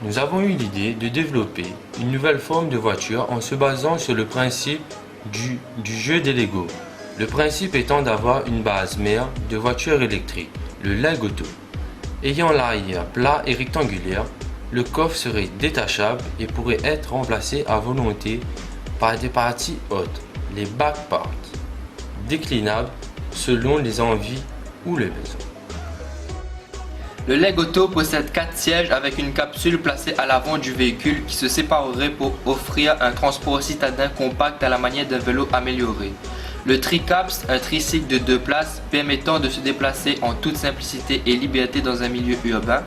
nous avons eu l'idée de développer une nouvelle forme de voiture en se basant sur le principe du jeu des Lego. Le principe étant d'avoir une base mère de voiture électrique, le leg auto. Ayant l'arrière plat et rectangulaire, le coffre serait détachable et pourrait être remplacé à volonté par des parties hautes, les back parts, déclinables selon les envies ou les besoins. Le leg auto possède 4 sièges avec une capsule placée à l'avant du véhicule qui se séparerait pour offrir un transport citadin compact à la manière d'un vélo amélioré. Le tricaps, un tricycle de 2 places permettant de se déplacer en toute simplicité et liberté dans un milieu urbain.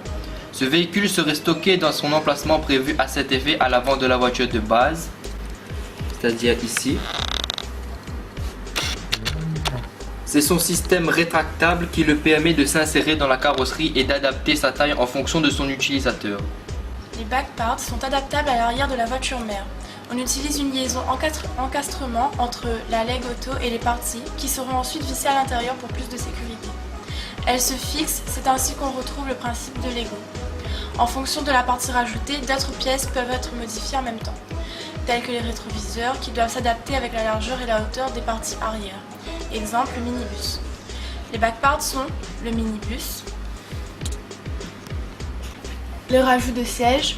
Ce véhicule serait stocké dans son emplacement prévu à cet effet à l'avant de la voiture de base, c'est-à-dire ici. C'est son système rétractable qui le permet de s'insérer dans la carrosserie et d'adapter sa taille en fonction de son utilisateur. Les back parts sont adaptables à l'arrière de la voiture mère. On utilise une liaison encastrement entre la leg auto et les parties qui seront ensuite vissées à l'intérieur pour plus de sécurité. Elles se fixent, c'est ainsi qu'on retrouve le principe de Lego. En fonction de la partie rajoutée, d'autres pièces peuvent être modifiées en même temps, telles que les rétroviseurs qui doivent s'adapter avec la largeur et la hauteur des parties arrière. Exemple, le minibus. Les back parts sont le minibus, le rajout de sièges,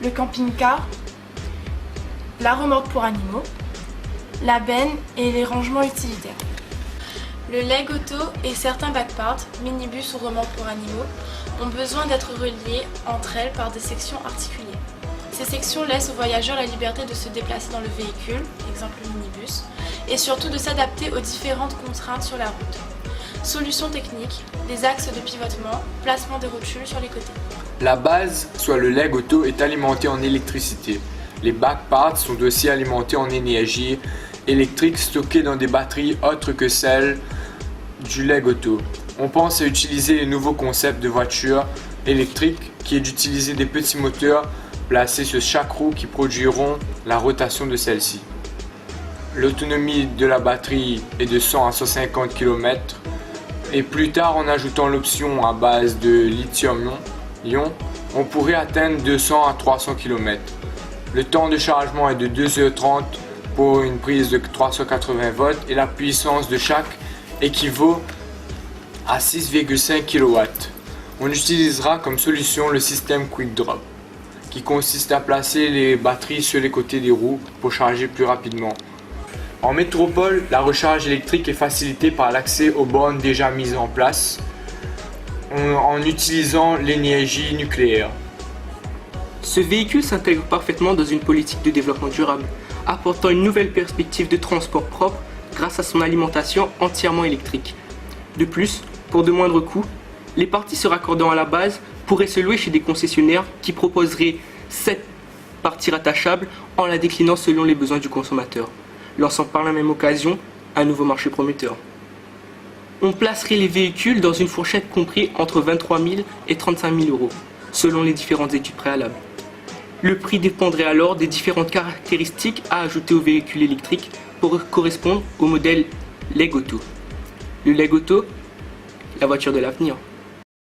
le camping-car, la remorque pour animaux, la benne et les rangements utilitaires. Le leg auto et certains back parts, minibus ou remorques pour animaux, ont besoin d'être reliés entre elles par des sections articulées. Ces sections laissent aux voyageurs la liberté de se déplacer dans le véhicule, exemple le minibus, et surtout de s'adapter aux différentes contraintes sur la route. Solutions techniques, les axes de pivotement, placement des rotules sur les côtés. La base, soit le leg auto, est alimentée en électricité. Les back parts sont aussi alimentés en énergie électrique stockée dans des batteries autres que celles du leg auto. On pense à utiliser les nouveaux concepts de voiture électrique qui est d'utiliser des petits moteurs placés sur chaque roue qui produiront la rotation de celle-ci. L'autonomie de la batterie est de 100 à 150 km et plus tard en ajoutant l'option à base de lithium-ion, on pourrait atteindre 200 à 300 km. Le temps de chargement est de 2h30 pour une prise de 380 volts et la puissance de chaque équivaut à 6,5 kW. On utilisera comme solution le système Quick Drop, qui consiste à placer les batteries sur les côtés des roues pour charger plus rapidement. En métropole, la recharge électrique est facilitée par l'accès aux bornes déjà mises en place en utilisant l'énergie nucléaire. Ce véhicule s'intègre parfaitement dans une politique de développement durable, apportant une nouvelle perspective de transport propre grâce à son alimentation entièrement électrique. De plus, pour de moindres coûts, les parties se raccordant à la base pourraient se louer chez des concessionnaires qui proposeraient cette partie rattachable en la déclinant selon les besoins du consommateur, lançant par la même occasion un nouveau marché prometteur. On placerait les véhicules dans une fourchette comprise entre 23 000 et 35 000 euros, selon les différentes études préalables. Le prix dépendrait alors des différentes caractéristiques à ajouter au véhicule électrique pour correspondre au modèle leg auto. Le leg auto, la voiture de l'avenir.